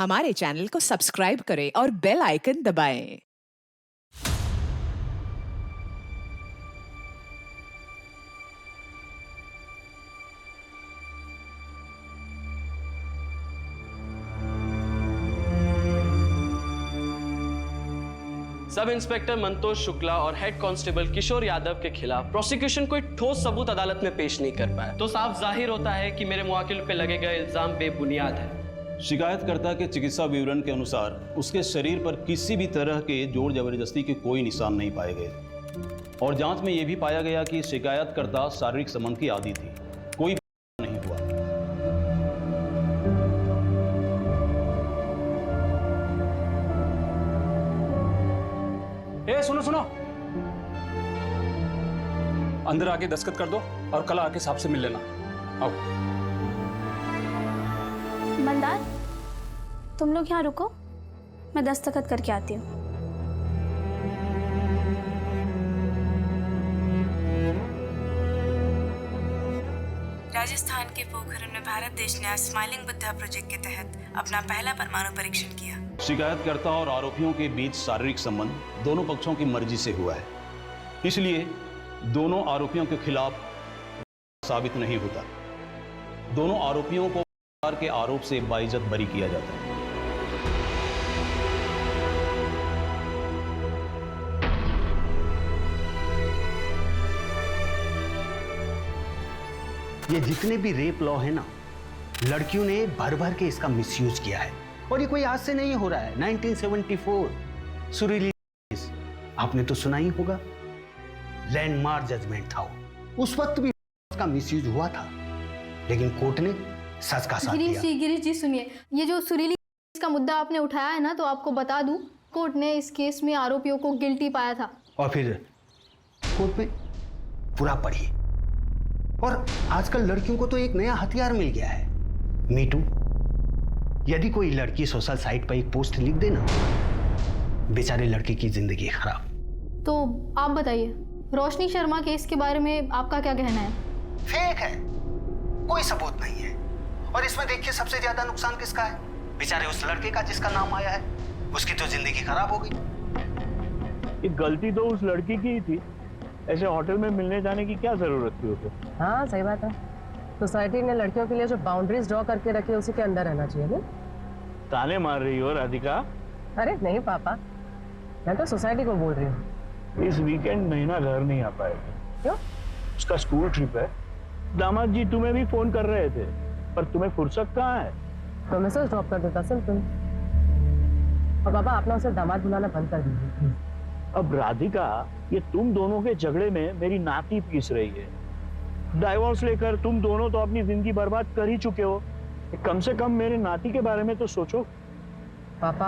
हमारे चैनल को सब्सक्राइब करें और बेल आइकन दबाएं। सब इंस्पेक्टर मंतोष शुक्ला और हेड कांस्टेबल किशोर यादव के खिलाफ प्रोसिक्यूशन कोई ठोस सबूत अदालत में पेश नहीं कर पाया, तो साफ जाहिर होता है कि मेरे मुवक्किल पे लगे गए इल्जाम बेबुनियाद है। शिकायतकर्ता के चिकित्सा विवरण के अनुसार उसके शरीर पर किसी भी तरह के जोर जबरदस्ती के कोई निशान नहीं पाए गए और जांच में यह भी पाया गया कि शिकायतकर्ता शारीरिक संबंध की आदी थी। कोई नहीं हुआ। सुनो सुनो, अंदर आके दस्तखत कर दो और कल आके साहब से मिल लेना। आओ। मंदार, तुम लोग यहाँ रुको, मैं दस्तखत करके आती हूँ। राजस्थान के पोखरण में भारत देश ने आज स्माइलिंग बुद्धा प्रोजेक्ट के तहत अपना पहला परमाणु परीक्षण किया। शिकायतकर्ता और आरोपियों के बीच शारीरिक संबंध दोनों पक्षों की मर्जी से हुआ है, इसलिए दोनों आरोपियों के खिलाफ साबित नहीं होता। दोनों आरोपियों को के आरोप से बाइज्जत बरी किया जाता है। ये जितने भी रेप लॉ है ना, लड़कियों ने भर भर के इसका मिसयूज किया है और ये कोई आज से नहीं हो रहा है। 1974 सुरीली आपने तो सुना ही होगा, लैंडमार्क जजमेंट था वो। उस वक्त भी इसका मिसयूज हुआ था, लेकिन कोर्ट ने सच का साथ दिया। गिरीश जी सुनिए, ये जो सुरीली का मुद्दा आपने उठाया है ना, तो आपको बता दूं, कोर्ट ने इस केस में आरोपियों को गिल्टी पाया था। और फिर कोर्ट में पूरा पढ़िए। और आजकल लड़कियों को तो एक नया हथियार मिल गया है, मीटू। यदि कोई लड़की सोशल साइट पर एक पोस्ट लिख देना, बेचारे लड़के की जिंदगी खराब। तो आप बताइए, रोशनी शर्मा केस के बारे में आपका क्या कहना है? फेक है, कोई सबूत नहीं है। और इसमें देखिए सबसे ज्यादा नुकसान किसका है? बेचारे उस लड़के का जिसका नाम आया है, उसकी तो जिंदगी खराब हो गई। ये गलती तो उस लड़की की ही थी। ऐसे होटल में मिलने जाने की क्या जरूरत थी उसे? हाँ सही बात है, सोसाइटी ने लड़कियों के लिए जो बाउंड्रीज ड्रॉ करके रखी है उसी के अंदर रहना चाहिए ना। ताने मार रही हो राधिका? अरे नहीं पापा, मैं तो सोसाइटी को बोल रही हूँ। इस वीकेंड महीना घर नहीं आ पाएगी। क्यों? उसका स्कूल ट्रिप है। दामाद जी तुम्हें भी फोन कर रहे थे, पर तुम्हें फुर्सत कहाँ है? तो मैसेज ड्रॉप कर देता सिंपल। और पापा आप ना उसे दामाद बुलाना बंद कर दीजिए। अब राधिका, ये तुम दोनों के झगड़े में मेरी नाती पीस रही है। डाइवोर्स लेकर तुम दोनों तो अपनी जिंदगी बर्बाद कर ही चुके हो। कम से कम मेरे नाती के बारे में तो सोचो। पापा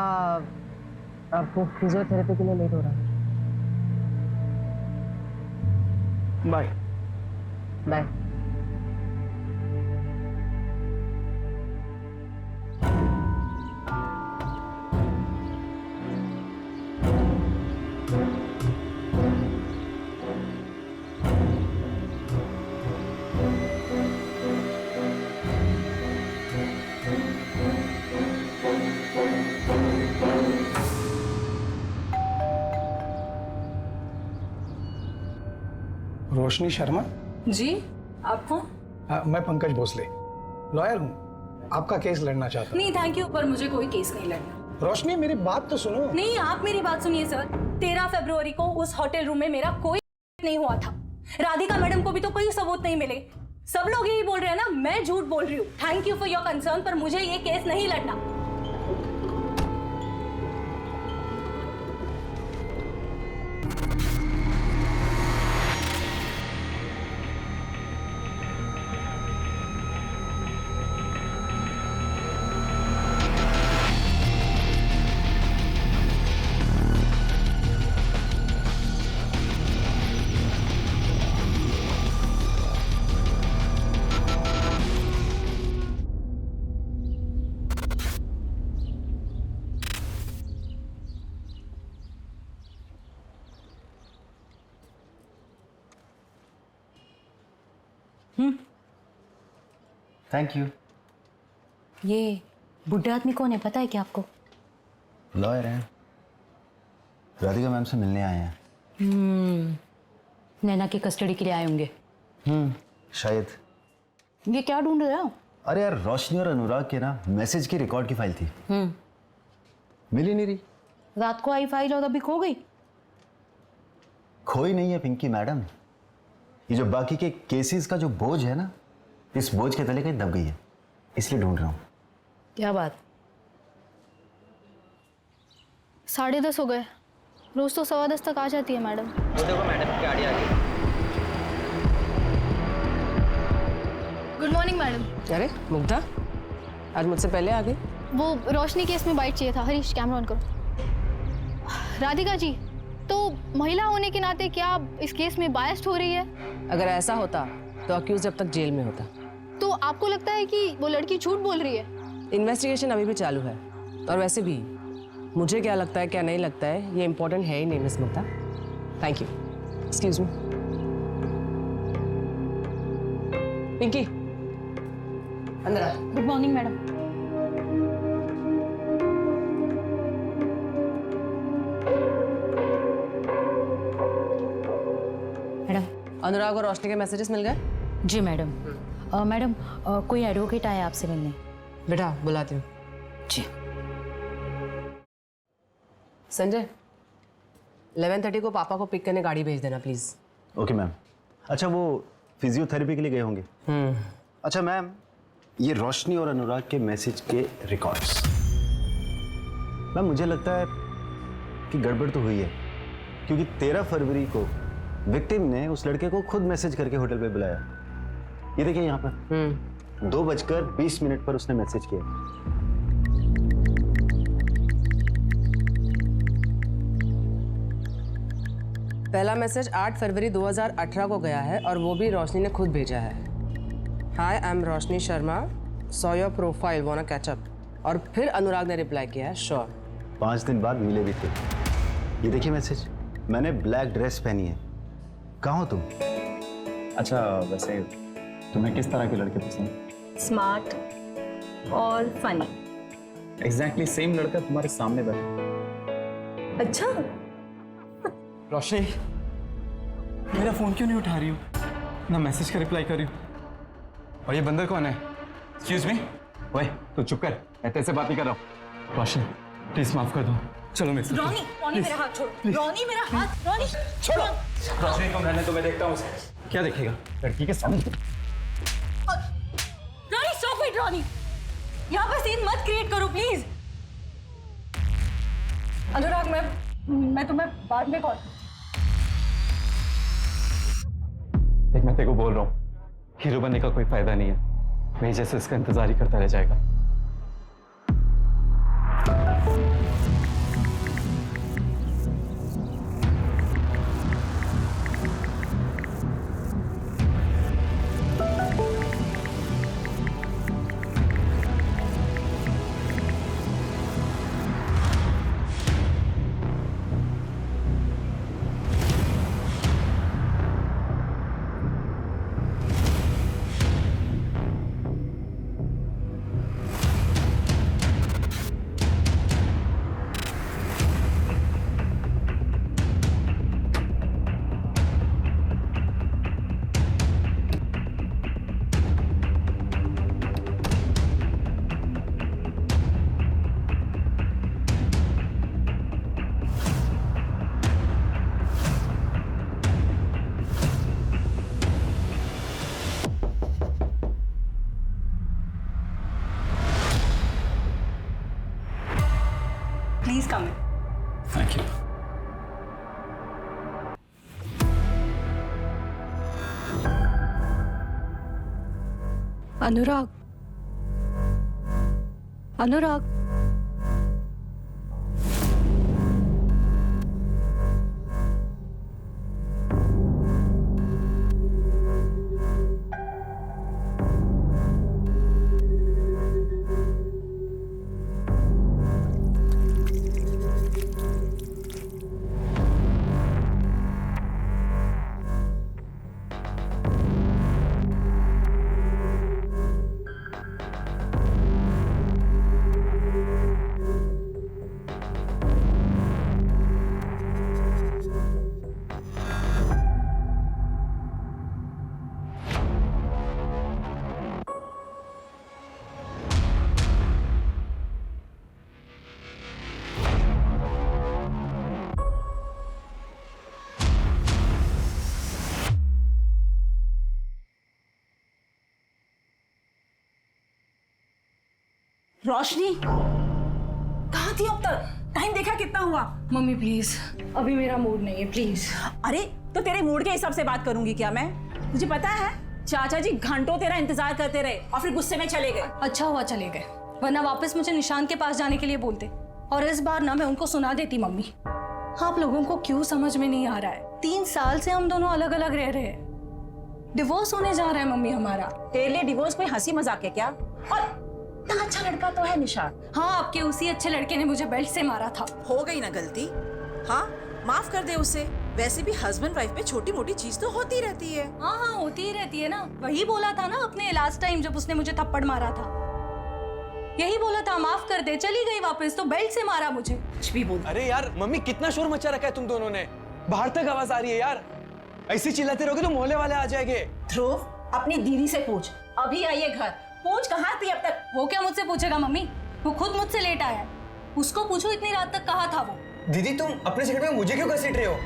आपको फिजियोथेरेपी के लिए लेट हो रहा है। Bye bye. रोशनी शर्मा जी, आप कौन? मैं पंकज भोसले, लॉयर हूँ। आपका केस लड़ना चाहता हूँ। नहीं थैंक यू, पर मुझे कोई केस नहीं लड़ना। रोशनी मेरी बात तो सुनो। नहीं, आप मेरी बात सुनिए सर। 13 फरवरी को उस होटल रूम में मेरा कोई नहीं हुआ था। राधिका मैडम को भी तो कोई सबूत नहीं मिले। सब लोग यही बोल रहे हैं ना, मैं झूठ बोल रही हूँ। Thank you for your concern, पर मुझे ये केस नहीं लड़ना। Thank you. ये बुढ़े आदमी कौन है, पता है क्या आपको? लॉयर हैं, राधिका मैम से मिलने आए हैं। नैना की कस्टडी के लिए आए होंगे। शायद। ये क्या ढूंढ रहे हो? अरे यार, रोशनी और अनुराग के ना मैसेज की रिकॉर्ड की फाइल थी। मिल ही नहीं रही। रात को आई फाइल और अभी खो गई। खोई नहीं है पिंकी मैडम, ये जो बाकी के केसेस का जो बोझ है ना, इस बोझ के तले कहीं दब गई है, इसलिए ढूंढ रहा हूँ। क्या बात? 10:30 हो गए। रोज तो 10:15 तक आ जाती है मैडम। वो देखो मैडम की गाड़ी आ गई। Good morning madam. अरे मुग्धा, आज मुझसे पहले आ गई। वो रोशनी केस में बाइट चाहिए था। हरीश, कैमरा ऑन करो। राधिका जी, तो महिला होने के नाते क्या आप इस केस में बायस्ड हो रही है? अगर ऐसा होता तो अक्यूज अब तक जेल में होता। तो आपको लगता है कि वो लड़की झूठ बोल रही है? इन्वेस्टिगेशन अभी भी चालू है, और वैसे भी मुझे क्या लगता है क्या नहीं लगता है ये इंपॉर्टेंट है ही नहीं miss Mugdha. Thank you. Excuse me. Pinky, अंदर आ। Good morning madam. Madam, Anurag और रोशनी के मैसेजेस मिल गए? जी मैडम। मैडम, कोई एडवोकेट आया आपसे मिलने। बेटा बुलाती हूँ। जी। संजय, 11:30 को पापा को पिक करने गाड़ी भेज देना प्लीज। Okay ma'am. अच्छा, वो फिजियोथेरेपी के लिए गए होंगे। अच्छा मैम, ये रोशनी और अनुराग के मैसेज के रिकॉर्ड्स, मैम मुझे लगता है कि गड़बड़ तो हुई है, क्योंकि 13 फरवरी को विक्टिम ने उस लड़के को खुद मैसेज करके होटल पे बुलाया। ये देखिए यहाँ पर 2:20 पर उसने मैसेज किया। पहला मैसेज 8 फरवरी 2018 को गया है और वो भी रोशनी ने खुद भेजा है। Hi, I am Roshni Sharma, saw your profile, wanna catch up. और फिर अनुराग ने रिप्लाई किया है, श्योर। 5 दिन बाद मिले भी थे। ये देखिए मैसेज, मैंने ब्लैक ड्रेस पहनी है, कहाँ हो तुम? अच्छा, वैसे तुम्हें किस तरह के लड़के पसंद? स्मार्ट और फनी। एग्जैक्टली सेम लड़का तुम्हारे सामने बैठा। अच्छा, रोशनी, मेरा फोन क्यों नहीं उठा रही हो? ना मैसेज का रिप्लाई कर रही हो। और ये बंदर कौन है? Excuse me. ओए, तू चुप कर, मैं तेरे से बात ही कर रहा हूँ। रोशनी, प्लीज माफ कर दो। चलो मेरे साथ। रॉनी मेरा हाथ छोड़ो। रॉनी मेरा हाथ, रॉनी छोड़ो। रोशनी को मैंने तुम्हें देखता हूँ। क्या देखेगा लड़की के सामने? Ronnie stop it. रॉनी, यहाँ पर सीन मत क्रिएट करो प्लीज। अनुराग, मैं तुम्हें बाद में कॉल। देख, मैं तेरे को बोल रहा हूँ, हीरो बनने का कोई फायदा नहीं है। मैं जैसे इसका इंतजार ही करता रह जाएगा। Please come in. Thank you. Anurag, Anurag, Roshni कहाँ थी अब तक? टाइम देखा कितना हुआ? मम्मी प्लीज, अभी मेरा मूड नहीं है, प्लीज। अरे तो तेरे मूड के हिसाब से बात करूंगी क्या मैं? मुझे पता है चाचा जी घंटों तेरा इंतजार करते रहे और फिर गुस्से में चले गए। अच्छा हुआ चले गए, वरना वापस मुझे निशान के पास जाने के लिए बोलते और इस बार ना मैं उनको सुना देती। मम्मी, आप लोगों को क्यों समझ में नहीं आ रहा है? 3 साल से हम दोनों अलग अलग रह रहे हैं। डिवोर्स होने जा रहा है मम्मी हमारा। तेरे लिए डिवोर्स कोई हंसी मजाक है क्या? और इतना अच्छा लड़का तो है निशान। हाँ, आपके उसी अच्छे लड़के ने मुझे बेल्ट से मारा था। हो गई ना गलती, हाँ माफ कर दे उसे। वैसे भी हस्बैंड वाइफ में छोटी मोटी चीज तो होती रहती है। हाँ हाँ, होती ही रहती है ना। वही बोला था ना अपने लास्ट टाइम जब उसने मुझे थप्पड़ मारा था, यही बोला था माफ कर दे। चली गई वापस तो बेल्ट से मारा मुझे। कुछ भी बोल। अरे यार मम्मी, कितना शोर मचा रखा है तुम दोनों ने, बाहर तक आवाज आ रही है यार। ऐसे चिल्लाते रहोगे तो मोहल्ले वाले आ जाएंगे। ध्रुव, अपनी दीदी से पूछ, अभी आई है घर, पूछ कहाँ थी अब तक। वो क्या मुझसे पूछेगा मम्मी? वो खुद मुझसे लेट आया है। उसको पूछो इतनी रात तक कहाँ था वो। दीदी तुम अपने सिगरेट में मुझे क्यों घसीट रहे हो?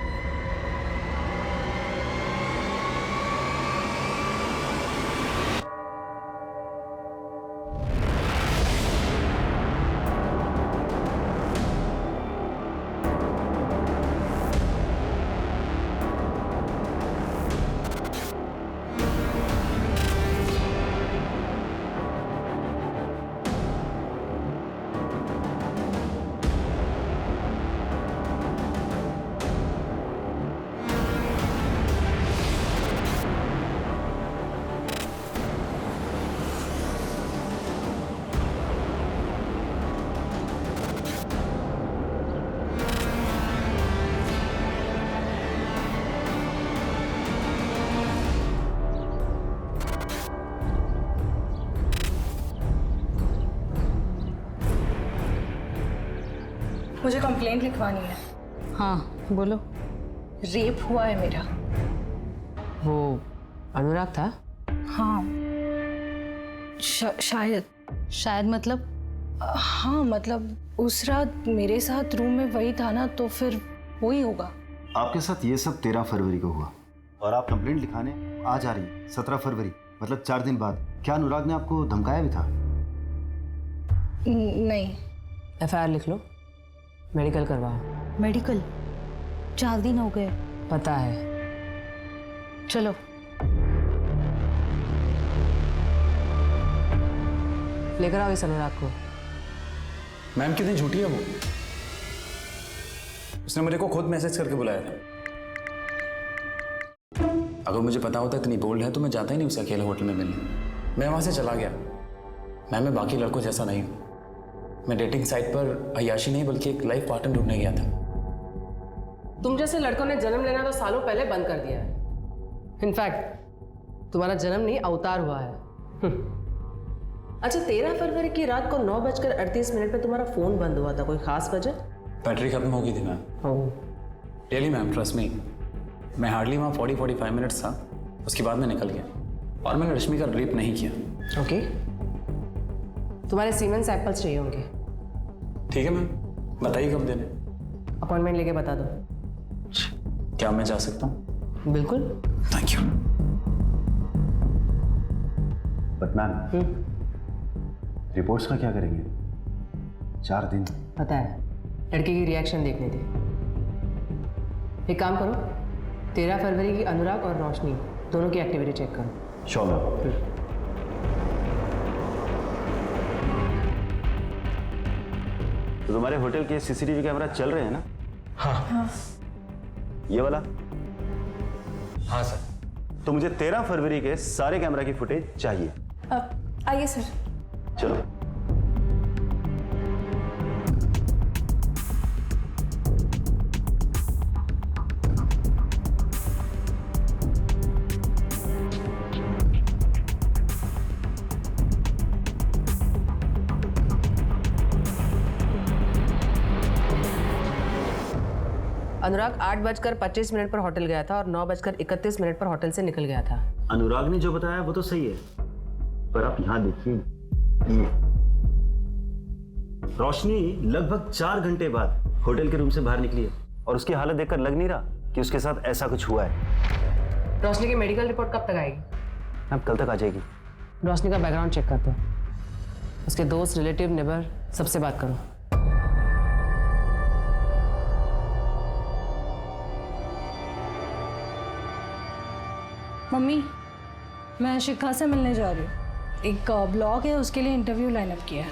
मुझे कंप्लेंट लिखवानी है। हाँ बोलो। रेप हुआ है मेरा। वो अनुराग था? हाँ शायद मतलब हाँ मतलब उस रात मेरे साथ रूम में वही था ना, तो फिर वही होगा। आपके साथ ये सब 13 फरवरी को हुआ और आप कंप्लेंट लिखाने आज आ रही हैं 17 फरवरी, मतलब 4 दिन बाद। क्या अनुराग ने आपको धमकाया भी था? नहीं। FIR लिख लो, मेडिकल करवाओ। मेडिकल? 4 दिन हो गए। पता है, चलो। लेकर आओ इस अनुराग को। मैम कितनी झूठी है वो, उसने मेरे को खुद मैसेज करके बुलाया था। अगर मुझे पता होता इतनी बोल्ड है तो मैं जाता ही नहीं उसे अकेले होटल में मिलने। मैं वहां से चला गया। मैं बाकी लड़कों जैसा नहीं हूँ। मैं डेटिंग साइट पर अय्याशी नहीं बल्कि एक लाइफ पार्टनर ढूंढने गया था। तुम जैसे लड़कों ने जन्म लेना तो सालों पहले बंद कर दिया है। इनफैक्ट तुम्हारा जन्म नहीं अवतार हुआ है। अच्छा, 13 फरवरी की रात को 9:38 पे तुम्हारा फोन बंद हुआ था, कोई खास वजह? बैटरी खत्म हो गई थी ma'am. Really ma'am, trust me. मैं हार्डली वहाँ 40-45 मिनट्स था, उसके बाद मैं निकल गया और मैंने रश्मि का रेप नहीं किया। ओके, तुम्हारे सीमेन सैंपल्स चाहिए होंगे। ठीक है मैम, बताइए कब देने? अपॉइंटमेंट लेके बता दो। क्या मैं जा सकता हूँ? बिल्कुल। Thank you. But ma'am, reports का क्या करेंगे? 4 दिन। पता है, लड़के की रिएक्शन देखनी थी। एक काम करो, 13 फरवरी की अनुराग और रोशनी दोनों की एक्टिविटी चेक करो। Sure ma'am. तो तुम्हारे होटल के CCTV कैमरा चल रहे हैं ना? हाँ। ये वाला? हाँ सर। तो मुझे 13 फरवरी के सारे कैमरा की फुटेज चाहिए। आइए सर। चलो। अनुराग 8:25 पर होटल गया था और 9:31 पर होटल से निकल गया था। अनुराग ने जो बताया वो तो सही है, पर आप यहां देखिए, ये रोशनी लगभग 4 घंटे बाद होटल के रूम से बाहर निकली है और उसकी हालत देखकर लग नहीं रहा कि उसके साथ ऐसा कुछ हुआ है। रोशनी की मेडिकल रिपोर्ट कब तक आएगी? अब कल तक आ जाएगी। रोशनी का बैकग्राउंड चेक करते हैं। उसके दोस्त, रिलेटिव, नेबर सबसे बात करो। मम्मी, मैं शिखा से मिलने जा रही हूँ। एक ब्लॉग है, उसके लिए इंटरव्यू लाइनअप किया है।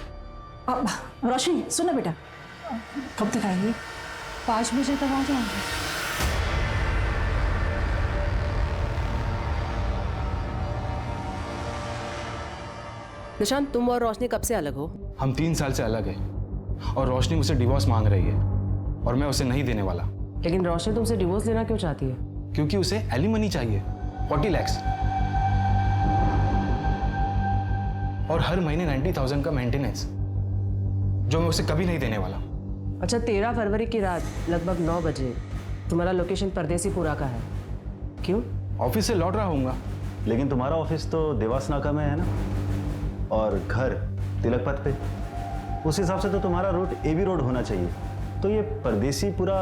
अब रोशनी सुनो बेटा, कब तक आएंगी? 5 बजे तक आ जाऊँगी। निशांत, तुम और रोशनी कब से अलग हो? हम 3 साल से अलग हैं और रोशनी मुझसे डिवोर्स मांग रही है और मैं उसे नहीं देने वाला। लेकिन रोशनी तुमसे डिवोर्स लेना क्यों चाहती है? क्योंकि उसे एलिमनी चाहिए, 40 लाख और हर महीने 90,000 का मेंटेनेंस, जो मैं उसे कभी नहीं देने वाला। अच्छा, 13 फरवरी की रात लगभग 9 बजे तुम्हारा लोकेशन परदेसीपुरा का है, क्यों? ऑफिस से लौट रहा हूँगा। लेकिन तुम्हारा ऑफिस तो देवास नाका में है ना, और घर तिलक पथ पे। उस हिसाब से तो तुम्हारा रूट एबी रोड होना चाहिए। तो ये परदेसीपुरा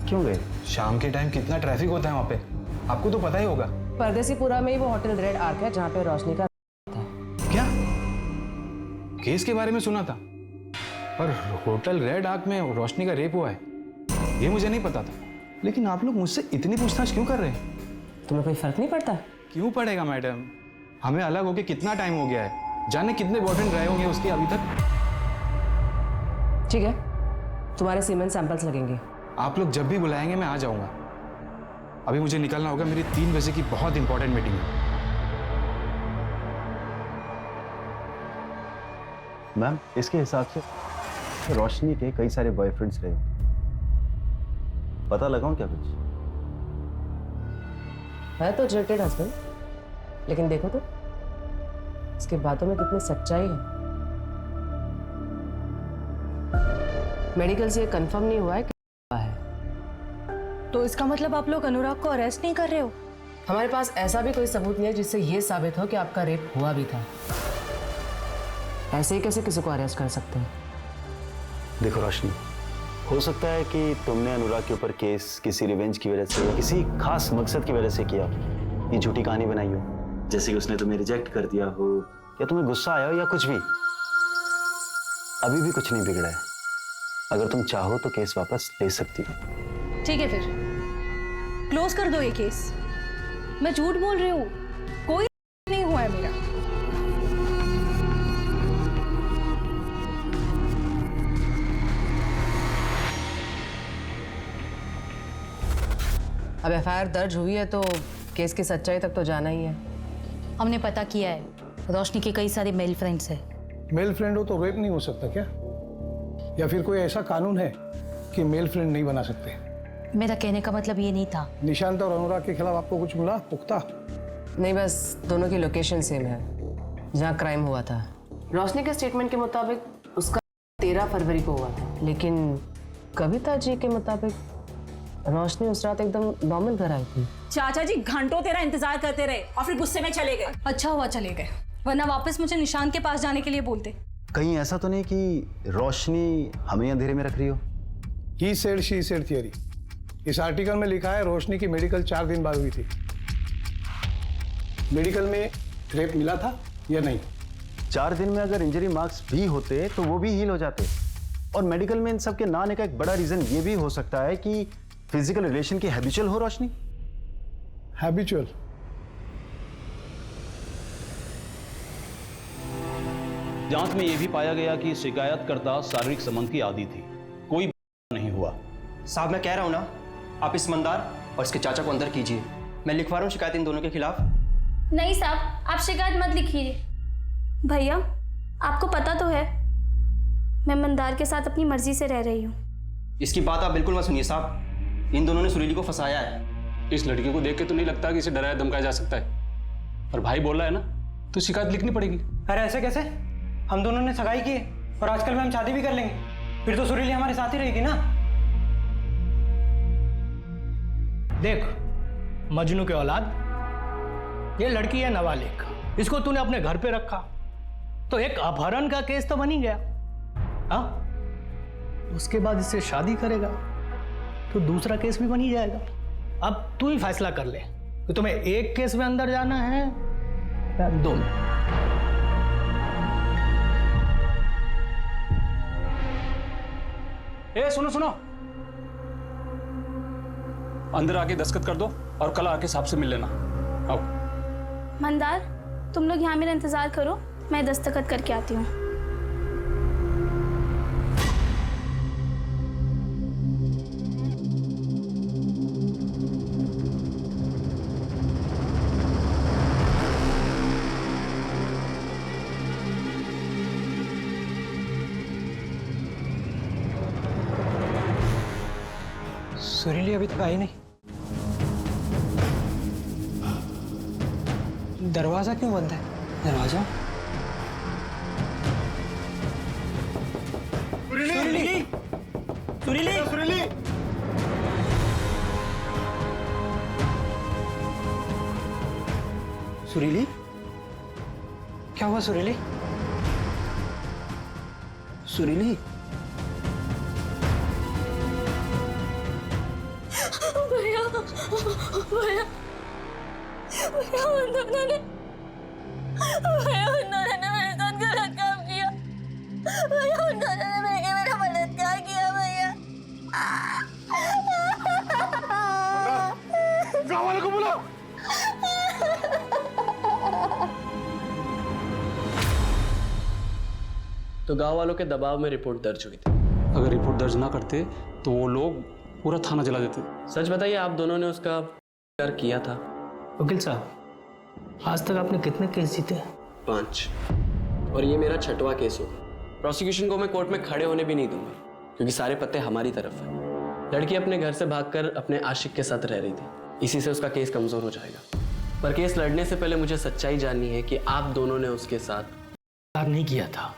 क्यों गए? शाम के टाइम कितना ट्रैफिक होता है वहाँ पे, आपको तो पता ही होगा। परदेसीपुरा में ही वो होटल रेड आर्क है जहाँ पे रोशनी का था। क्या केस के बारे में सुना था? और होटल रेड आर्क में रोशनी का रेप हुआ है, ये मुझे नहीं पता था। लेकिन आप लोग मुझसे इतनी पूछताछ क्यों कर रहे हैं? तुम्हें कोई फर्क नहीं पड़ता? क्यों पड़ेगा मैडम, हमें अलग होके कितना टाइम हो गया है, जाने कितने बॉयफ्रेंड रहे होंगे उसके अभी तक। ठीक है, तुम्हारे सीमेंट सैंपल्स लगेंगे। आप लोग जब भी बुलाएंगे मैं आ जाऊंगा। अभी मुझे निकलना होगा, मेरी 3 बजे की बहुत इंपॉर्टेंट मीटिंग है। मैम, इसके हिसाब से रोशनी के कई सारे बॉयफ्रेंड्स रहे, पता लगाऊं क्या कुछ? है तो जेटेड हस्बैंड, लेकिन देखो तो इसके बातों में कितनी सच्चाई है। मेडिकल से ये कंफर्म नहीं हुआ है कि है। तो इसका मतलब आप लोग अनुराग को अरेस्ट नहीं कर रहे हो? हमारे पास ऐसा भी कोई सबूत नहीं है जिससे ये साबित हो कि आपका रेप हुआ भी था। ऐसे ही कैसे किसी को अरेस्ट कर सकते हैं? देखो रोशनी, हो सकता है कि तुमने अनुराग के ऊपर केस किसी रिवेंज की वजह से या किसी खास मकसद की वजह से किया, ये झूठी कहानी बनाई हो, जैसे कि उसने तुम्हें रिजेक्ट कर दिया हो या तुम्हें गुस्सा आया हो या कुछ भी। अभी भी कुछ नहीं बिगड़ा है, अगर तुम चाहो तो केस वापस ले सकती हो। ठीक है, फिर क्लोज कर दो ये केस। मैं झूठ बोल रही हूँ, कोई नहीं हुआ है मेरा। अब एफआईआर दर्ज हुई है तो केस की सच्चाई तक तो जाना ही है। हमने पता किया है, रोशनी के कई सारे मेल फ्रेंड्स हैं। मेल फ्रेंड हो तो रेप नहीं हो सकता क्या? या फिर कोई ऐसा कानून है कि मेल फ्रेंड नहीं बना सकते? मेरा कहने का मतलब ये नहीं था। निशांत और अनुराग के खिलाफ आपको कुछ मिला पुख्ता? नहीं, बस दोनों की लोकेशन सेम है जहाँ क्राइम हुआ था। रोशनी के स्टेटमेंट के मुताबिक उसका 13 फरवरी को हुआ था, लेकिन कविता जी के मुताबिक रोशनी उस रात एकदम नॉर्मल घर आई थी। चाचा जी घंटों तेरा इंतजार करते रहे और फिर गुस्से में चले गए। अच्छा हुआ चले गए, वरना वापस मुझे निशांत के पास जाने के लिए बोलते। कहीं ऐसा तो नहीं कि रोशनी हमें अंधेरे में रख रही हो? He said she said theory. इस आर्टिकल में लिखा है रोशनी की मेडिकल 4 दिन बाद हुई थी। मेडिकल में रेप मिला था या नहीं? 4 दिन में अगर इंजरी मार्क्स भी होते तो वो भी हील हो जाते। और मेडिकल में इन सब के ना आने का एक बड़ा रीजन ये भी हो सकता है कि फिजिकल रिलेशन की हैबिचुअल हो रोशनी। हैबिचुअल? जांच में यह भी पाया गया कि शिकायतकर्ता शारीरिक संबंध की आदी थी, कोई नहीं हुआ। साहब मैं कह रहा हूं ना, आप इस मंदार और इसके चाचा को अंदर कीजिए। मैं लिखवा रहा हूं शिकायत इन दोनों के खिलाफ। नहीं साहब, आप शिकायत मत लिखिए। भैया, आपको पता तो है मैं मंदार के साथ अपनी मर्जी से रह रही हूँ। इसकी बात आप बिल्कुल मत सुनिए साहब, इन दोनों ने सुरीली को फंसाया है। इस लड़की को देख के तो नहीं लगता कि इसे डराया धमकाया जा सकता है, और भाई बोल रहा है ना, तो शिकायत लिखनी पड़ेगी। अरे ऐसे कैसे? हम दोनों ने सगाई की है और आजकल में हम शादी भी कर लेंगे, फिर तो सुरीली हमारे साथ ही रहेगी ना। देख मजनू के औलाद, ये लड़की है नाबालिग, इसको तूने अपने घर पे रखा तो एक अपहरण का केस तो बन ही गया। हाँ, उसके बाद इससे शादी करेगा तो दूसरा केस भी बन ही जाएगा। अब तू ही फैसला कर ले कि तुम्हें एक केस में अंदर जाना है या 2 में। ए सुनो सुनो, अंदर आके दस्तखत कर दो और कल आके साहब से मिल लेना। आओ। मंदार, तुम लोग यहाँ मेरा इंतजार करो, मैं दस्तखत करके आती हूँ। सुरीली अभी तक आई नहीं। दरवाजा क्यों बंद है? दरवाजा सुरीली सुरीली सुरीली सुरीली, क्या हुआ सुरीली? सुरीली भैया भैया भैया, उन दोनों ने मेरे साथ गलत काम किया। भैया उन दोनों ने मेरा बलात्कार किया। भैया गाँव वालों को बुलाओ। तो गांव वालों के दबाव में रिपोर्ट दर्ज हुई थी। अगर रिपोर्ट दर्ज ना करते तो वो लोग पूरा थाना जला देते। सच बताइए, आप दोनों ने उसका प्यार किया था? वकील साहब, आज तक आपने कितने केस जीते? 5, और ये मेरा 6वां केस होगा। प्रोसिक्यूशन को मैं कोर्ट में खड़े होने भी नहीं दूंगा, क्योंकि सारे पत्ते हमारी तरफ हैं। लड़की अपने घर से भागकर अपने आशिक के साथ रह रही थी, इसी से उसका केस कमजोर हो जाएगा। पर केस लड़ने से पहले मुझे सच्चाई जाननी है कि आप दोनों ने उसके साथ प्यार नहीं किया था।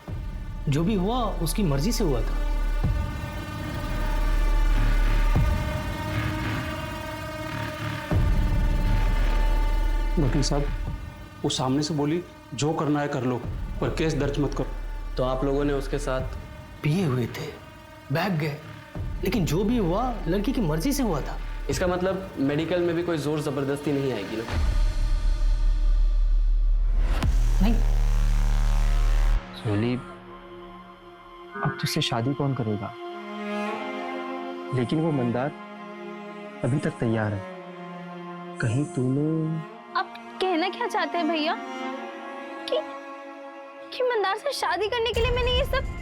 जो भी हुआ उसकी मर्जी से हुआ था। वकील साहब, वो सामने से बोली जो करना है कर लो, पर केस दर्ज मत करो। तो आप लोगों ने उसके साथ पिए हुए थे, बैग गए, लेकिन जो भी हुआ लड़की की मर्जी से हुआ था। इसका मतलब मेडिकल में भी कोई जोर जबरदस्ती नहीं आएगी ना? नहीं। सोली, अब तुझसे शादी कौन करेगा? लेकिन वो मंदार अभी तक तैयार है। कहीं तूने... आप कहना क्या चाहते हैं भैया? कि मंदार से शादी करने के लिए मैंने ये सब...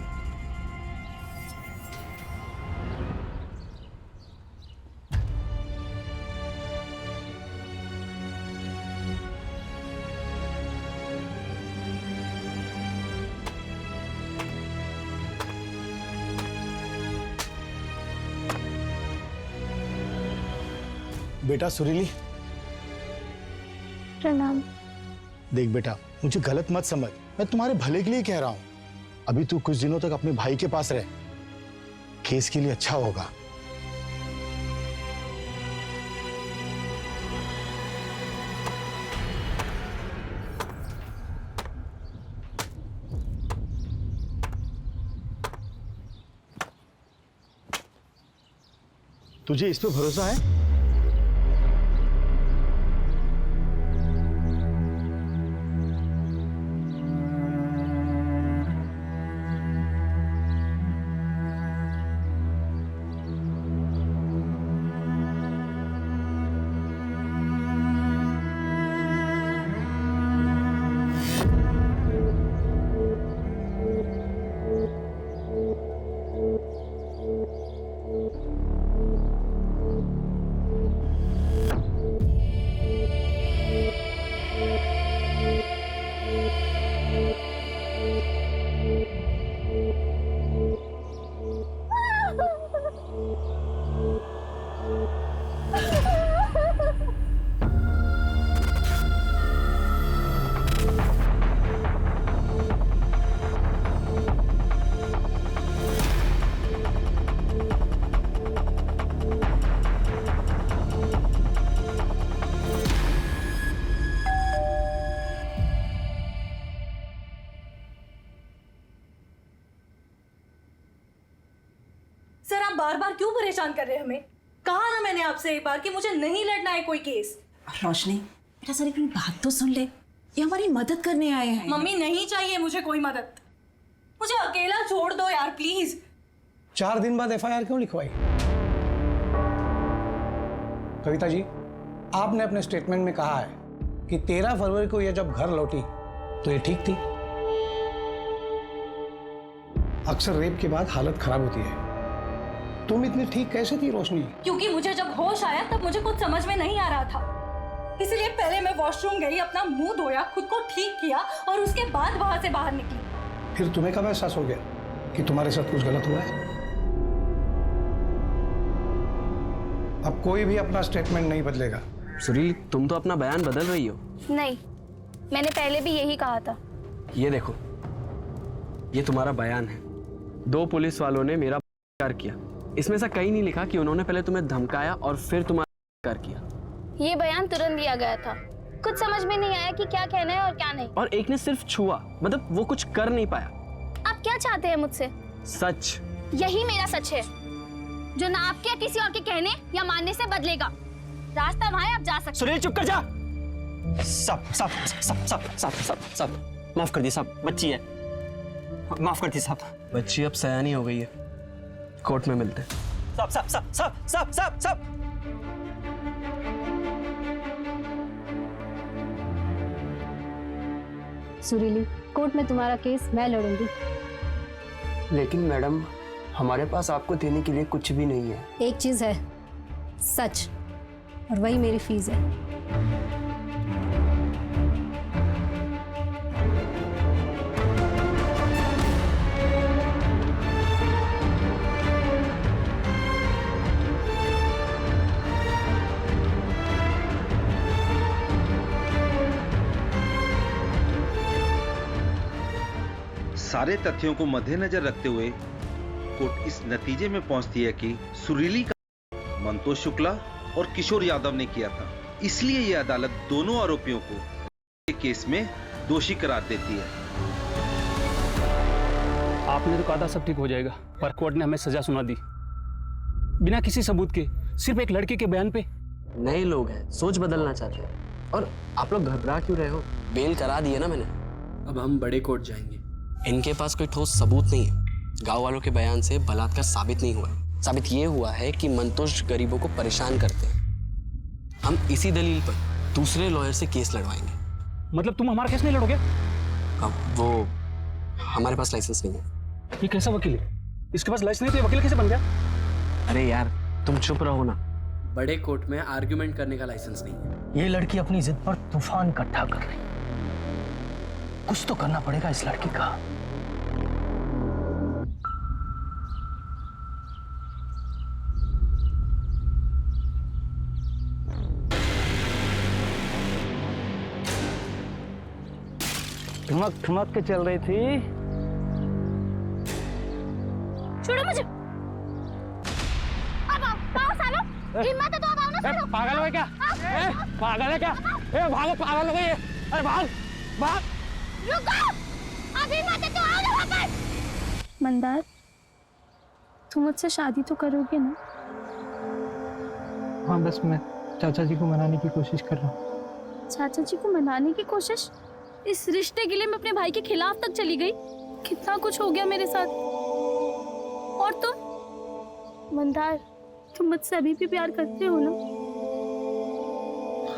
बेटा सुरीली, प्रणाम। देख बेटा, मुझे गलत मत समझ, मैं तुम्हारे भले के लिए कह रहा हूं। अभी तू कुछ दिनों तक अपने भाई के पास रह, केस के लिए अच्छा होगा। तुझे इस पे भरोसा है? सर, आप बार बार क्यों परेशान कर रहे हैं हमें? कहा ना मैंने आपसे एक बार कि मुझे नहीं लड़ना है कोई केस। रोशनी, बेटा सर एक बात तो सुन ले, ये हमारी मदद करने आए हैं। मम्मी, नहीं चाहिए मुझे कोई मदद। मुझे अकेला छोड़ दो यार, प्लीज। 4 दिन बाद एफआईआर क्यों लिखवाई? कविता जी, आपने अपने स्टेटमेंट में कहा है कि 13 फरवरी को यह जब घर लौटी तो ये ठीक थी। अक्सर रेप के बाद हालत खराब होती है। तुम इतनी ठीक कैसे थी रोशनी? क्योंकि मुझे जब होश आया तब मुझे कुछ समझ में नहीं आ रहा था, इसलिए पहले मैं वॉशरूम गई, अपना मुंह धोया, खुद को ठीक किया और उसके बाद वहां से बाहर निकली। फिर तुम्हें कब एहसास हो गया कि तुम्हारे साथ कुछ गलत हुआ है? अब कोई भी अपना स्टेटमेंट नहीं बदलेगा। सुरीली, तुम तो अपना बयान बदल रही हो। नहीं, मैंने पहले भी यही कहा था। ये देखो, ये तुम्हारा बयान है। 2 पुलिस वालों ने मेरा बलात्कार किया। इसमें से कहीं नहीं लिखा कि उन्होंने पहले तुम्हें धमकाया और फिर तुम्हारा बलात्कार किया। ये बयान तुरंत दिया गया था। कुछ समझ में नहीं आया कि क्या कहना है और क्या नहीं। और एक ने सिर्फ छुआ, मतलब वो कुछ कर नहीं पाया। आप क्या चाहते हैं मुझसे? सच। यही मेरा सच है, जो ना आपके या किसी और के कहने या मानने से बदलेगा। रास्ता वहां है, आप जा सकते। सुनील, चुप कर जा। सब माफ कर दी साहब, बच्ची है, माफ कर दी साहब। बच्ची अब सयानी हो गई है, कोर्ट में मिलते हैं। सब। सुरीली, कोर्ट में तुम्हारा केस मैं लड़ूंगी। लेकिन मैडम, हमारे पास आपको देने के लिए कुछ भी नहीं है। एक चीज है, सच, और वही मेरी फीस है। सारे तथ्यों को मद्देनजर रखते हुए कोर्ट इस नतीजे में पहुंचती है कि सुरीली का मंतोष शुक्ला और किशोर यादव ने किया था, इसलिए यह अदालत दोनों आरोपियों को केस में दोषी करार देती है। आपने तो कहा था सब ठीक हो जाएगा, पर कोर्ट ने हमें सजा सुना दी बिना किसी सबूत के, सिर्फ एक लड़के के बयान पे। नए लोग हैं, सोच बदलना चाहते हैं। और आप लोग घबरा क्यों रहे हो? बेल करा दी है ना मैंने। अब हम बड़े कोर्ट जाएंगे। इनके पास कोई ठोस सबूत नहीं है। गांव वालों के बयान से बलात्कार साबित नहीं हुआ है। साबित ये हुआ है कि मंतोष गरीबों को परेशान करते हैं। हम इसी दलील पर दूसरे लॉयर से केस लड़वाएंगे। मतलब तुम हमारा केस नहीं लड़ोगे? अब वो हमारे पास लाइसेंस नहीं है। ये कैसा वकील है? इसके पास लाइसेंस नहीं तो ये वकील कैसे बन गया? अरे यार, तुम चुप रहो ना। बड़े कोर्ट में आर्ग्यूमेंट करने का लाइसेंस नहीं है। ये लड़की अपनी जिद पर तूफान इकट्ठा कर रही। कुछ तो करना पड़ेगा इस लड़की का। ठुमक के चल रही थी। छोड़ो मुझे। अब आओ सालो, हिम्मत है तो अब आओ ना सालो। पागल है क्या? पागल है क्या? भागो, पागल हो गई है। अरे भाग। रुको, अभी मत तो आओ ना वापस। मंदार, तुम मुझसे शादी तो करोगे ना? हाँ, बस मैं चाचा जी को मनाने की कोशिश कर रहा हूँ। चाचा जी को मनाने की कोशिश? इस रिश्ते के लिए मैं अपने भाई के खिलाफ तक चली गई। कितना कुछ हो गया मेरे साथ। और तुम मंदार, तुम मुझसे अभी भी प्यार करते हो ना?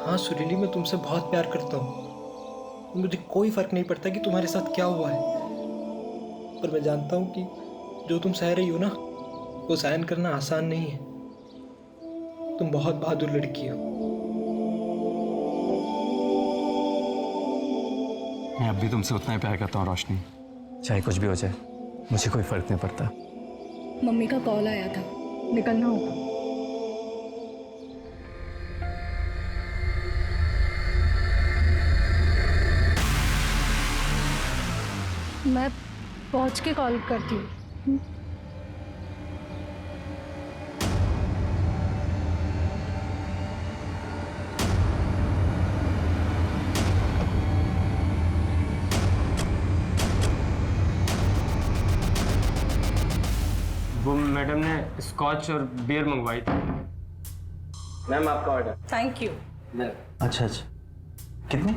हाँ सुरीली, मैं तुमसे बहुत प्यार करता हूँ। मुझे कोई फर्क नहीं पड़ता कि तुम्हारे साथ क्या हुआ है, पर मैं जानता हूँ कि जो तुम सह रही हो ना, वो सहन करना आसान नहीं है। तुम बहुत बहादुर लड़की हो। मैं अब भी तुमसे उतना ही प्यार करता हूँ रोशनी। चाहे कुछ भी हो जाए, मुझे कोई फर्क नहीं पड़ता। मम्मी का कॉल आया था, निकलना होगा। मैं पहुंच के कॉल करती हूँ। वो मैडम ने स्कॉच और बियर मंगवाई थी। मैम, आपका ऑर्डर। Thank you. अच्छा, कितने?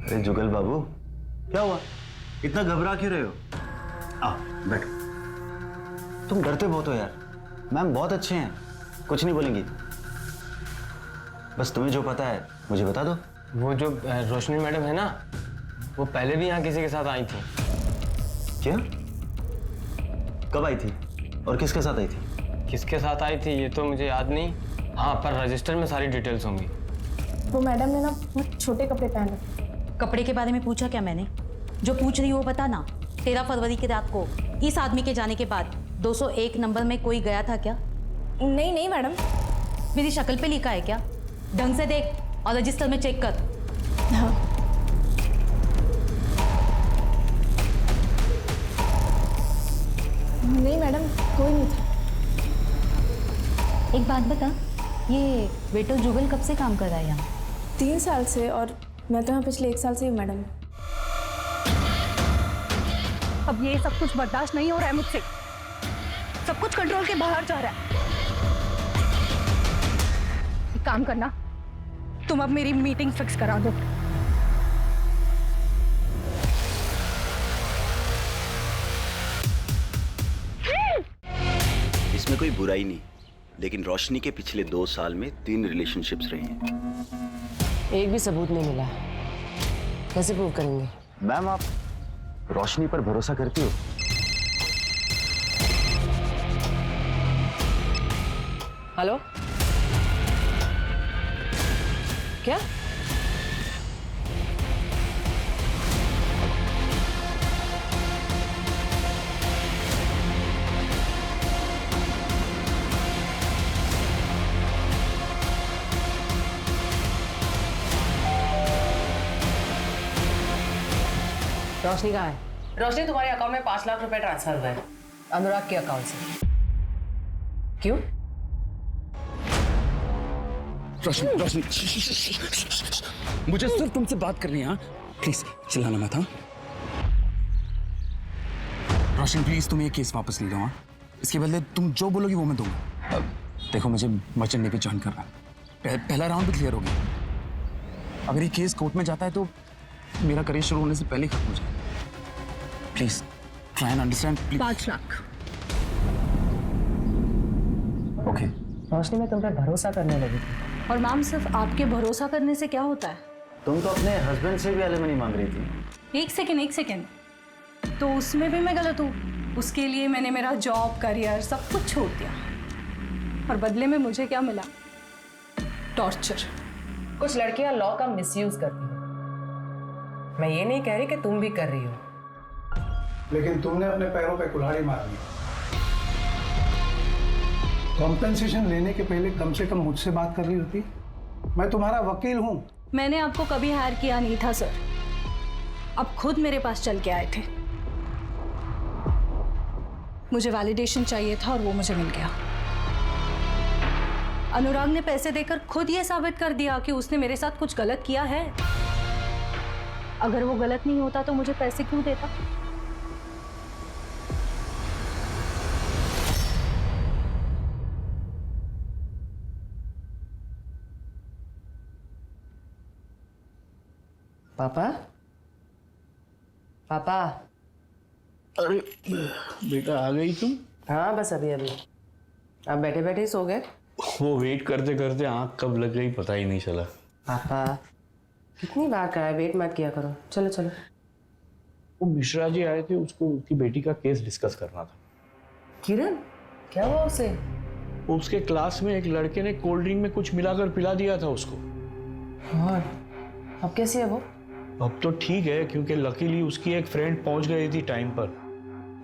अरे जुगल बाबू, क्या हुआ? इतना घबरा क्यों रहे हो? आओ बैठो। तुम डरते बहुत हो यार। मैम बहुत अच्छे हैं, कुछ नहीं बोलेंगी। बस तुम्हें जो पता है मुझे बता दो। वो जो रोशनी मैडम है ना, वो पहले भी यहाँ किसी के साथ आई थी। क्या? कब आई थी और किसके साथ आई थी? किसके साथ आई थी ये तो मुझे याद नहीं। हाँ, पर रजिस्टर में सारी डिटेल्स होंगी। वो मैडम ने ना बहुत छोटे कपड़े पहने। कपड़े के बारे में पूछा क्या मैंने? जो पूछ रही हो वो बता ना। 13 फरवरी की रात को इस आदमी के जाने के बाद 201 नंबर में कोई गया था क्या? नहीं नहीं मैडम। मेरी शक्ल पे लिखा है क्या? ढंग से देख और रजिस्टर में चेक कर। हाँ। नहीं मैडम, कोई नहीं था। एक बात बता, ये वेटर जुगल कब से काम कर रहा है यहाँ? 3 साल से, और मैं तो यहाँ पिछले 1 साल से ही मैडम। अब ये सब कुछ बर्दाश्त नहीं हो रहा है मुझसे। सब कुछ कंट्रोल के बाहर जा रहा है। एक काम करना, तुम अब मेरी मीटिंग फिक्स करा दो। इसमें कोई बुराई नहीं, लेकिन रोशनी के पिछले 2 साल में 3 रिलेशनशिप्स रही हैं। एक भी सबूत नहीं मिला, कैसे प्रूव करेंगे? मैम आप रोशनी पर भरोसा करती हो? हेलो, क्या? रोशनी कहाँ है? रोशनी, तुम्हारे अकाउंट में 5 लाख रुपए ट्रांसफर हुए हैं अनुराग के अकाउंट से। क्यों? रोशनी मुझे सिर्फ तुमसे बात करनी है। हाँ प्लीज चिल्लाना मत। हाँ रोशनी प्लीज तुम ये केस वापस ले लो। हाँ इसके बदले तुम जो बोलोगी वो मैं दूंगा। देखो मुझे मर्चेंट नेवी ज्वाइन करना है। पहला राउंड भी क्लियर हो गया। अगर ये केस कोर्ट में जाता है तो मेरा करियर शुरू होने से पहले खत्म हो जाए। Please try and understand. 5 lakh. Okay. Roshni, मैं तुम पर भरोसा करने लगी थी। और मैम, सिर्फ आपके भरोसा करने से क्या होता है? तुम तो अपने हस्बैंड से भी एलिमनी मांग रही थी। एक सेकेंड। तो उसमें भी मैं गलत हूँ? उसके लिए मैंने मेरा जॉब, करियर सब कुछ छोड़ दिया, और बदले में मुझे क्या मिला? टॉर्चर। कुछ लड़कियां लॉ का मिसयूज करती हैं। मैं ये नहीं कह रही कि तुम भी कर रही हो, लेकिन तुमने अपने पैरों पे कुल्हाड़ी मार दी। कॉम्पेंसेशन लेने के पहले कम से कम मुझसे बात कर रही होती। मैं तुम्हारा वकील हूं। मैंने आपको कभी हायर किया नहीं था सर। आप खुद मेरे पास चल के आए थे। मुझे वैलिडेशन चाहिए था और वो मुझे मिल गया। अनुराग ने पैसे देकर खुद ये साबित कर दिया कि उसने मेरे साथ कुछ गलत किया है। अगर वो गलत नहीं होता तो मुझे पैसे क्यों देता? पापा? पापा? अरे बेटा, आ गई तुम? हाँ बस अभी अभी। आप बैठे बैठे ही सो गए? वो वेट करते करते आँख कब लग गई पता ही नहीं चला। पापा कितनी बार कहा है वेट मत किया करो। चलो चलो। वो मिश्रा जी आए थे, उसको उसकी बेटी का केस डिस्कस करना था। किरण, क्या हुआ उसे? उसके क्लास में एक लड़के ने कोल्ड ड्रिंक में कुछ मिलाकर पिला दिया था उसको। और अब कैसी है वो? अब तो ठीक है, क्योंकि लकीली उसकी एक फ्रेंड पहुंच गई थी टाइम पर,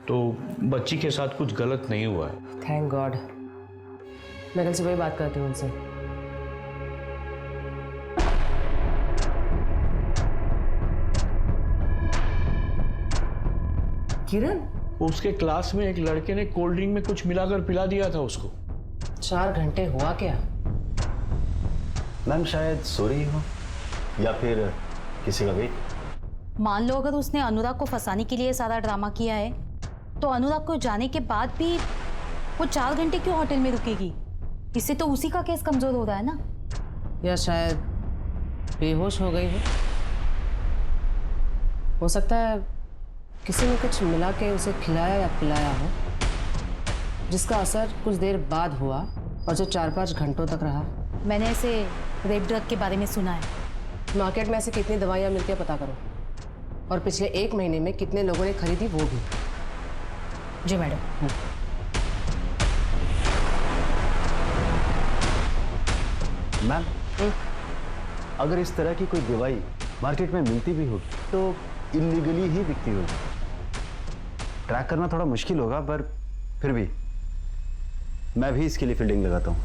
तो बच्ची के साथ कुछ गलत नहीं हुआ है। Thank God. मैं कल सुबह ही बात करती हूँ उनसे। किरण? उसके क्लास में एक लड़के ने कोल्ड ड्रिंक में कुछ मिलाकर पिला दिया था उसको। 4 घंटे हुआ क्या? मैम शायद सो रही हो या फिर किसी का वेट। मान लो अगर उसने अनुराग को फंसाने के लिए सारा ड्रामा किया है, तो अनुराग को जाने के बाद भी वो 4 घंटे क्यों होटल में रुकेगी? इससे तो उसी का केस कमजोर हो रहा है ना। या शायद बेहोश हो गई हो। हो सकता है किसी ने कुछ मिला के उसे खिलाया या पिलाया हो, जिसका असर कुछ देर बाद हुआ और जो 4-5 घंटों तक रहा। मैंने ऐसे रेप ड्रग के बारे में सुना है। मार्केट में ऐसे कितनी दवाइयाँ मिलती है पता करो, और पिछले 1 महीने में कितने लोगों ने खरीदी वो भी। जी मैडम। मैम, अगर इस तरह की कोई दवाई मार्केट में मिलती भी होगी तो इलीगली ही बिकती होगी। ट्रैक करना थोड़ा मुश्किल होगा, पर फिर भी मैं भी इसके लिए फील्डिंग लगाता हूँ।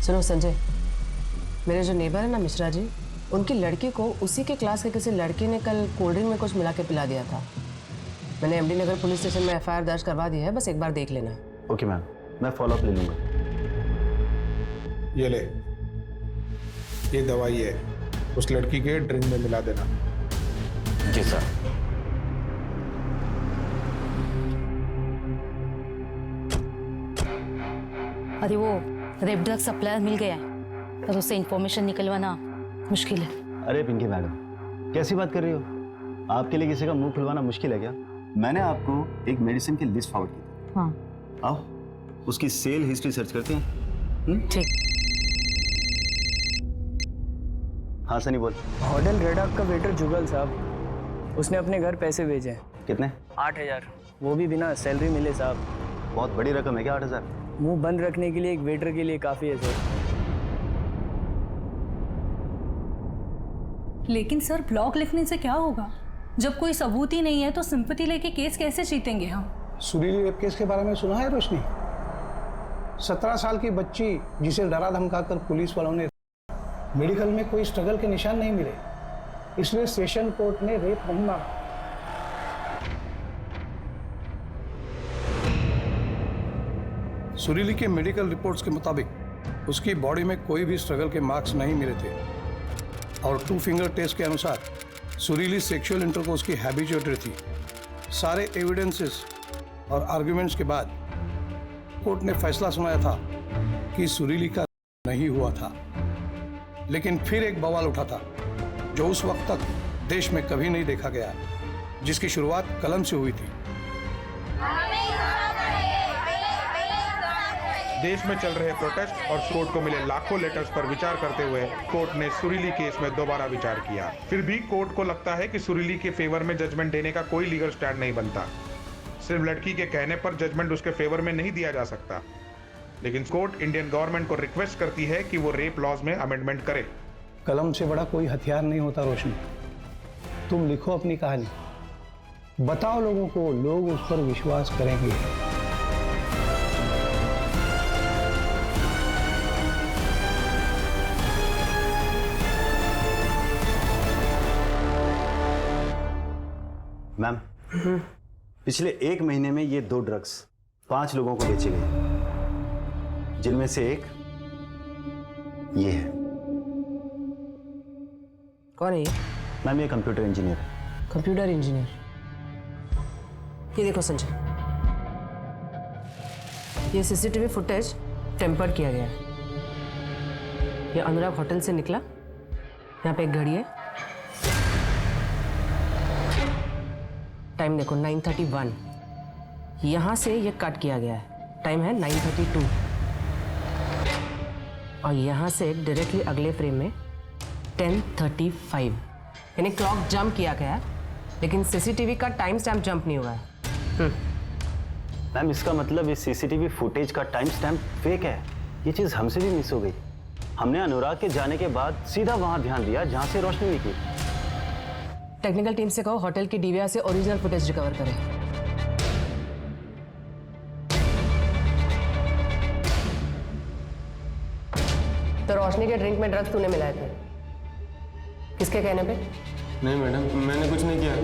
सुनो संजय, मेरे जो नेबर है ना मिश्रा जी, उनकी लड़की को उसी के क्लास के किसी लड़के ने कल कोल्ड ड्रिंक में कुछ मिला के पिला दिया था। मैंने एमडी नगर पुलिस स्टेशन में एफआईआर दर्ज करवा दी है, बस एक बार देख लेना। ओके मैम, मैं फॉलोअप ले लूँगा। ये ले, ये दवाई है, उस लड़की के ड्रिंक में मिला देना। जी सर। अरे वो रेप ड्रग सप्लायर मिल गया है, पर उससे इंफॉर्मेशन निकलवाना मुश्किल है। अरे पिंकी मैडम, कैसी बात कर रही हो? आपके लिए किसी का मुंह खुलवाना मुश्किल है क्या? मैंने आपको एक मेडिसिन की लिस्ट फॉरवर्ड की थी। हाँ। आओ उसकी सेल हिस्ट्री सर्च करते हैं। ठीक। हाँ सनी बोल। होटल रेड आर्क का वेटर जुगल साहब, उसने अपने घर पैसे भेजे। कितने? 8,000, वो भी बिना सैलरी मिले साहब। बहुत बड़ी रकम है क्या 8,000? मुंह बंद रखने के लिए एक वेटर के लिए काफ़ी है सर। लेकिन सर ब्लॉग लिखने से क्या होगा? जब कोई सबूत ही नहीं है तो सिंपैथी लेके केस कैसे जीतेंगे हम? सुरीली रेप केस के बारे में सुना है रोशनी? 17 साल की बच्ची जिसे डरा धमकाकर पुलिस वालों ने, मेडिकल में कोई स्ट्रगल के निशान नहीं मिले, इसलिए सेशन कोर्ट ने रेप नहीं माना। सुरीली के मेडिकल रिपोर्ट्स के मुताबिक उसकी बॉडी में कोई भी स्ट्रगल के मार्क्स नहीं मिले थे, और 2 फिंगर टेस्ट के अनुसार सुरीली सेक्सुअल इंटरकोर्स की हैबिचुएटेड थी। सारे एविडेंसेस और आर्ग्यूमेंट्स के बाद कोर्ट ने फैसला सुनाया था कि सुरीली का नहीं हुआ था। लेकिन फिर एक बवाल उठा था जो उस वक्त तक देश में कभी नहीं देखा गया, जिसकी शुरुआत कलम से हुई थी। देश में चल रहे प्रोटेस्ट और कोर्ट को मिले लाखों लेटर्स पर विचार करते हुए कोर्ट ने सुरीली केस में दोबारा विचार किया। फिर भी कोर्ट को लगता है कि सुरीली के फेवर में जजमेंट देने का कोई लीगल स्टैंड नहीं बनता। सिर्फ लड़की के कहने पर जजमेंट उसके फेवर में नहीं दिया जा सकता। लेकिन कोर्ट इंडियन गवर्नमेंट को रिक्वेस्ट करती है कि वो रेप लॉज में अमेंडमेंट करे। कलम से बड़ा कोई हथियार नहीं होता रोशनी। तुम लिखो अपनी कहानी, बताओ लोगों को, लोग उस पर विश्वास करेंगे। मैम, पिछले 1 महीने में ये 2 ड्रग्स 5 लोगों को बेचे गए, जिनमें से एक ये है। कौन है ये? मैम, ये कंप्यूटर इंजीनियर है। Computer engineer? ये देखो संजय, ये सीसीटीवी फुटेज टेम्पर्ड किया गया है। ये अनुराग होटल से निकला, यहाँ पे एक घड़ी है, टाइम देखो 9:31। यहाँ से ये कट किया गया है, टाइम है 9:32। और यहाँ से डायरेक्टली अगले फ्रेम में 10:35, यानी क्लॉक जंप किया गया है, लेकिन सीसीटीवी का टाइम स्टैम्प जंप नहीं हुआ है। मैम, इसका मतलब इस सीसीटीवी फुटेज का टाइम स्टैम्प फेक है। ये चीज़ हमसे भी मिस हो गई। हमने अनुराग के जाने के बाद सीधा वहां ध्यान दिया जहां से रोशनी निकली। टेक्निकल टीम से कहो होटल की डीवीआर से ओरिजिनल फुटेज रिकवर करें। तो रोशनी के ड्रिंक में ड्रग्स तूने मिलाए थे, किसके कहने पे? नहीं मैडम, मैंने कुछ नहीं किया।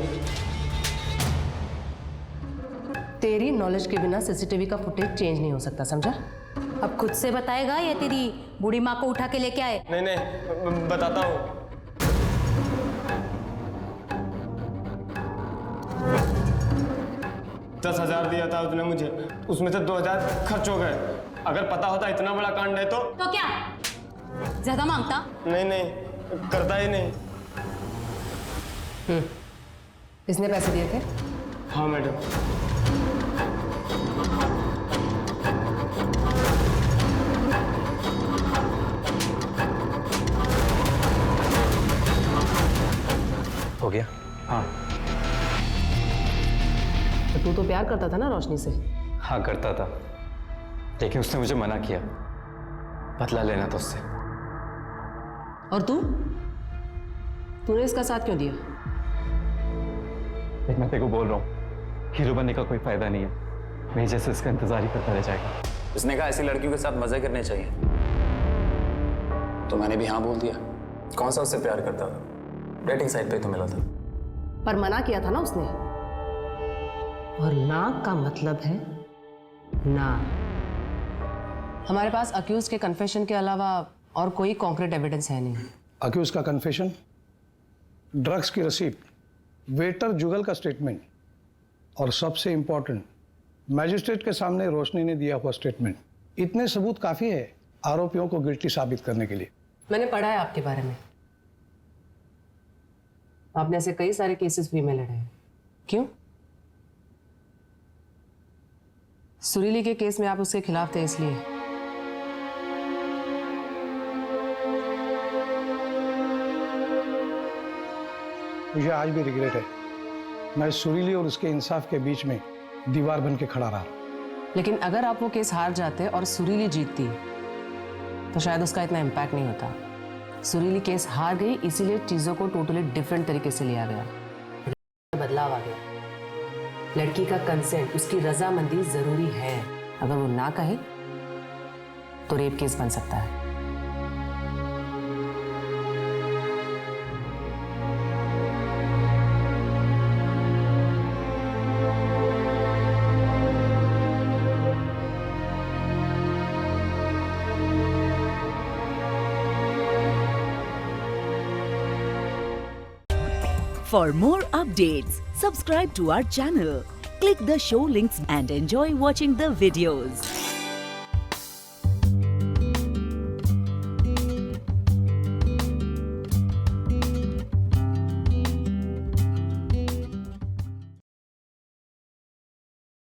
तेरी नॉलेज के बिना सीसीटीवी का फुटेज चेंज नहीं हो सकता, समझा? अब खुद से बताएगा या तेरी बूढ़ी माँ को उठा के लेके आए? नहीं नहीं, बताता हूँ। $10,000 दिया था उसने मुझे, उसमें से 2,000 खर्च हो गए। अगर पता होता इतना बड़ा कांड है तो क्या ज्यादा मांगता? नहीं नहीं, करता ही नहीं। इसने पैसे दिए थे? हाँ मैडम। हो गया? हाँ। तो तू तो प्यार करता था ना रोशनी से? हाँ करता था, लेकिन उसने मुझे मना किया। बदला लेना था उससे। और तूने इसका साथ क्यों दिया? लेकिन मैं तेरे को बोल रहा हूँ, हीरो बनने का कोई फायदा नहीं है। मेरी जैसे इसका इंतजार ही करता रह जाएगा। उसने कहा ऐसी लड़कियों के साथ मजे करने चाहिए, तो मैंने भी हाँ बोल दिया। कौन सा उससे प्यार करता था? डेटिंग साइट पे तो मिला था। पर मना किया था ना उसने। और ना का मतलब है ना। हमारे पास अक्यूज के कन्फेशन के अलावा और कोई कॉन्क्रीट एविडेंस है नहीं। अक्यूज का कन्फेशन, ड्रग्स की रसीद, वेटर जुगल का स्टेटमेंट और सबसे इंपॉर्टेंट मैजिस्ट्रेट के सामने रोशनी ने दिया हुआ स्टेटमेंट, इतने सबूत काफी है आरोपियों को गिल्टी साबित करने के लिए। मैंने पढ़ा है आपके बारे में। आपने ऐसे कई सारे केसेस भी में लड़े हैं। क्यों? सुरीली के केस में आप उसके खिलाफ थे इसलिए। मुझे आज भी रिग्रेट है, मैं सुरीली और उसके इंसाफ के बीच में दीवार बन के खड़ा रहा। लेकिन अगर आप वो केस हार जाते और सुरीली जीतती तो शायद उसका इतना इम्पैक्ट नहीं होता। सुरीली केस हार गई, इसीलिए चीजों को टोटली डिफरेंट तरीके से लिया गया, बदलाव आ गया। लड़की का कंसेंट, उसकी रजामंदी जरूरी है। अगर वो ना कहे तो रेप केस बन सकता है। For more updates, subscribe to our channel, click the show links and enjoy watching the videos.